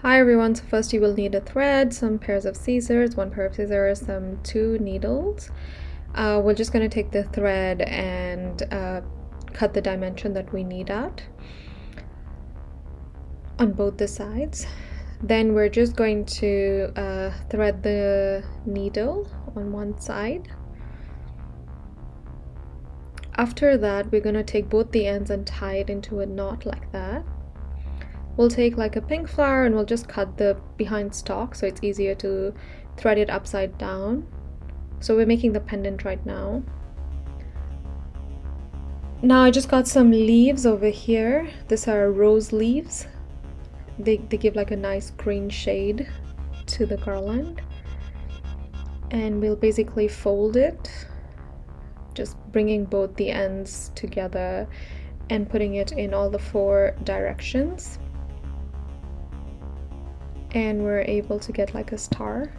Hi everyone, so first you will need a thread, some pairs of scissors, one pair of scissors, some 2 needles. We're just going to take the thread and cut the dimension that we need at on both the sides. Then we're just going to thread the needle on one side. After that, we're going to take both the ends and tie it into a knot like that. We'll take like a pink flower and we'll just cut the behind stalk so it's easier to thread it upside down. So we're making the pendant right now. Now I just got some leaves over here. These are rose leaves. They give like a nice green shade to the garland. And we'll basically fold it, just bringing both the ends together and putting it in all the 4 directions. And we're able to get like a star.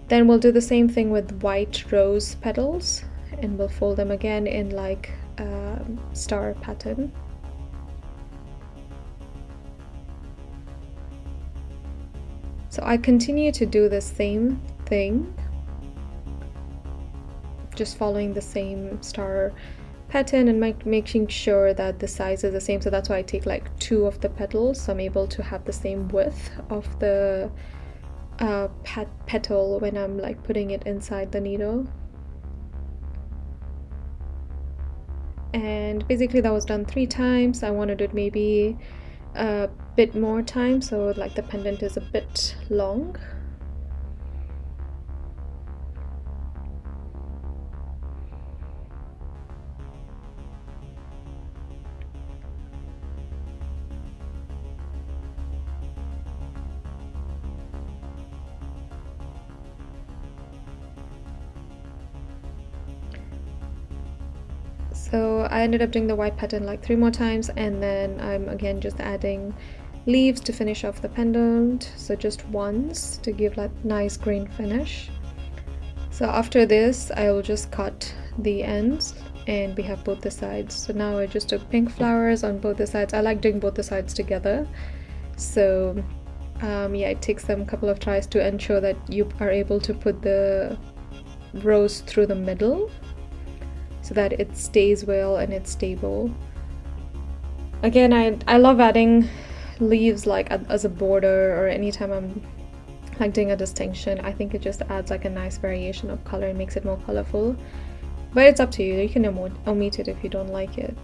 Then we'll do the same thing with white rose petals and we'll fold them again in like a star pattern. So I continue to do the same thing, just following the same star pattern and making sure that the size is the same. So that's why I take like 2 of the petals, so I'm able to have the same width of the petal when I'm like putting it inside the needle. And basically that was done 3 times. I want to do it maybe a bit more time, so like the pendant is a bit long. So I ended up doing the white pattern like 3 more times, and then I'm again just adding leaves to finish off the pendant, so just once to give that nice green finish. So after this I will just cut the ends and we have both the sides. So now I just took pink flowers on both the sides. I like doing both the sides together, so yeah, it takes them a couple of tries to ensure that you are able to put the rose through the middle so that it stays well and it's stable. Again, I love adding leaves like as a border or anytime I'm like doing a distinction. I think it just adds like a nice variation of color and makes it more colorful. But it's up to you. You can omit it if you don't like it.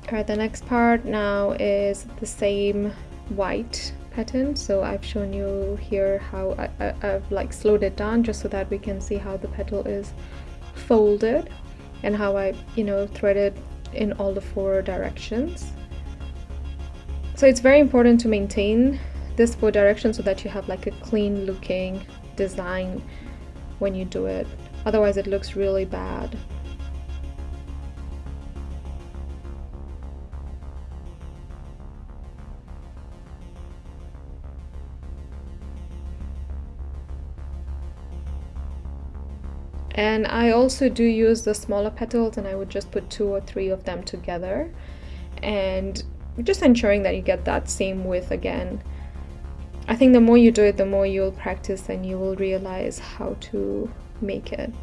Alright, the next part now is the same white pattern. So I've shown you here how I've like slowed it down just so that we can see how the petal is folded and how I threaded in all the 4 directions. So it's very important to maintain this 4 directions so that you have like a clean looking design when you do it, otherwise it looks really bad. And I also do use the smaller petals, and I would just put 2 or 3 of them together and just ensuring that you get that same width again. I think the more you do it, the more you'll practice and you will realize how to make it.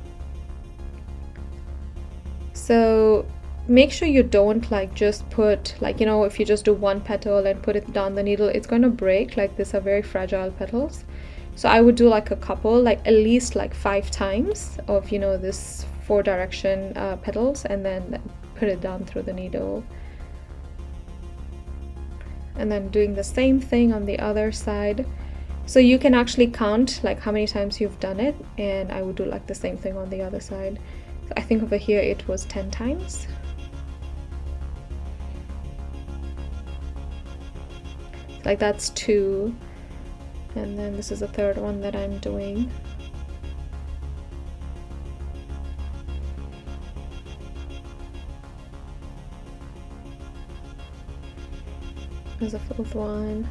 So make sure you don't like just put like, if you just do 1 petal and put it down the needle, it's going to break. Like these are very fragile petals. So I would do like a couple, like at least like 5 times of this 4 direction petals, and then put it down through the needle. And then doing the same thing on the other side. So you can actually count like how many times you've done it, and I would do like the same thing on the other side. So I think over here it was 10 times. Like that's 2. And then this is the 3rd one that I'm doing. There's a 4th one.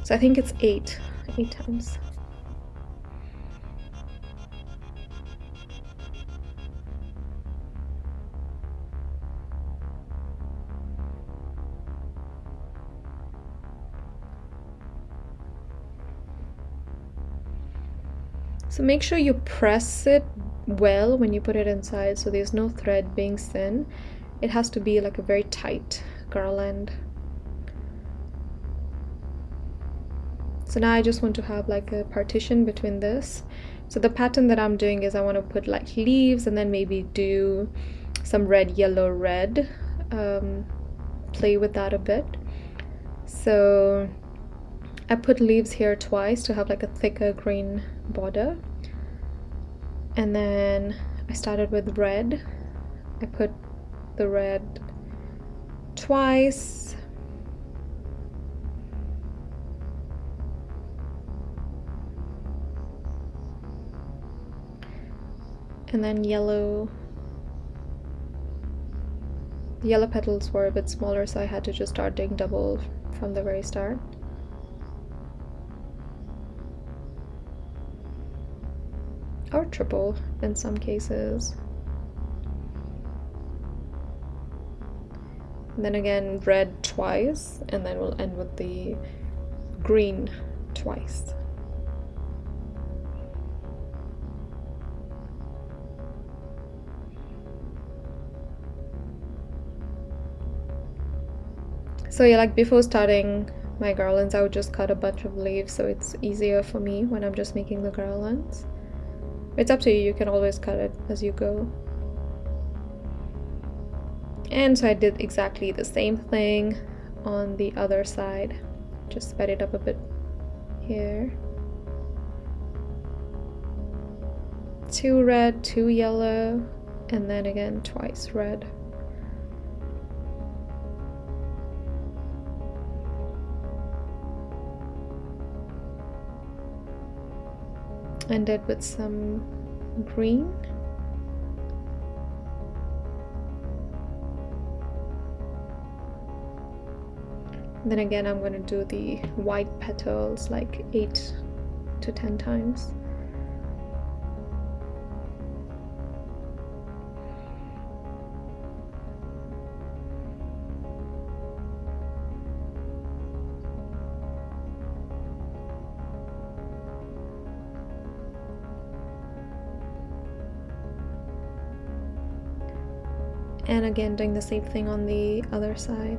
So I think it's 8 times. So make sure you press it well when you put it inside, so there's no thread being thin. It has to be like a very tight garland. So now I just want to have like a partition between this. So the pattern that I'm doing is I want to put like leaves and then maybe do some red, yellow, red, play with that a bit. So I put leaves here twice to have like a thicker green border. And then I started with red. I put the red twice. And then yellow. The yellow petals were a bit smaller, so I had to just start doing double from the very start. Or triple in some cases. And then again red twice, and then we'll end with the green twice. So yeah, like before starting my garlands, I would just cut a bunch of leaves so it's easier for me when I'm just making the garlands. It's up to you, you can always cut it as you go. And so I did exactly the same thing on the other side. Just sped it up a bit here. 2 red, 2 yellow, and then again twice red. Ended with some green. And then again I'm going to do the white petals like 8 to 10 times. And again doing the same thing on the other side.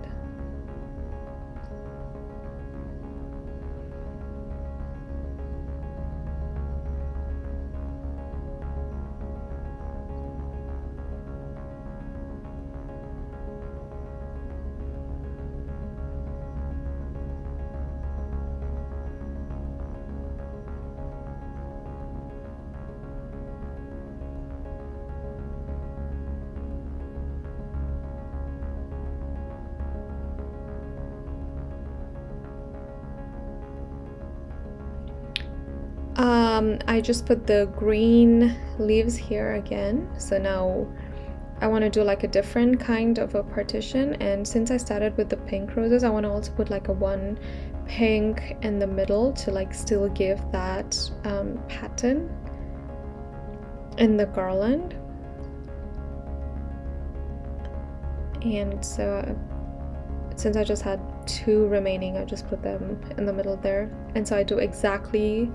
I just put the green leaves here again, so now I want to do like a different kind of a partition, and since I started with the pink roses, I want to also put like a one pink in the middle to like still give that pattern in the garland. And so since I just had 2 remaining, I just put them in the middle there. And so I do exactly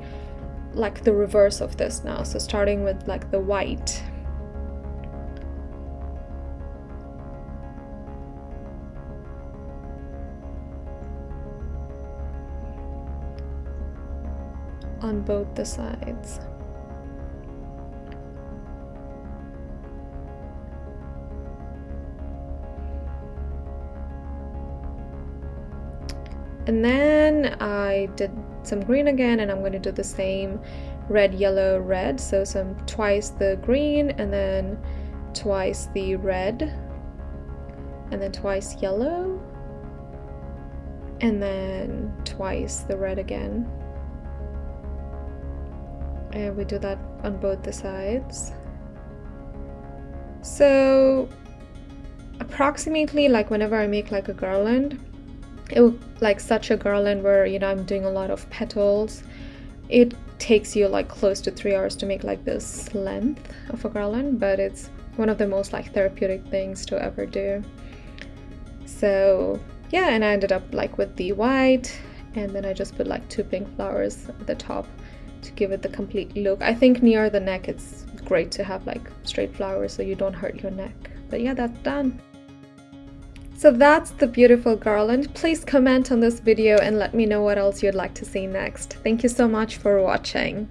like the reverse of this now, so starting with like the white, on both the sides. And then I did some green again, and I'm going to do the same red, yellow, red. So twice the green, and then twice the red, and then twice yellow, and then twice the red again. And we do that on both the sides. So approximately like whenever I make like a garland, like such a garland where, you know, I'm doing a lot of petals, it takes you like close to 3 hours to make like this length of a garland, but it's one of the most like therapeutic things to ever do. So yeah, and I ended up like with the white and then I just put like 2 pink flowers at the top to give it the complete look. I think near the neck it's great to have like straight flowers so you don't hurt your neck. But yeah, that's done. So that's the beautiful garland. Please comment on this video and let me know what else you'd like to see next. Thank you so much for watching.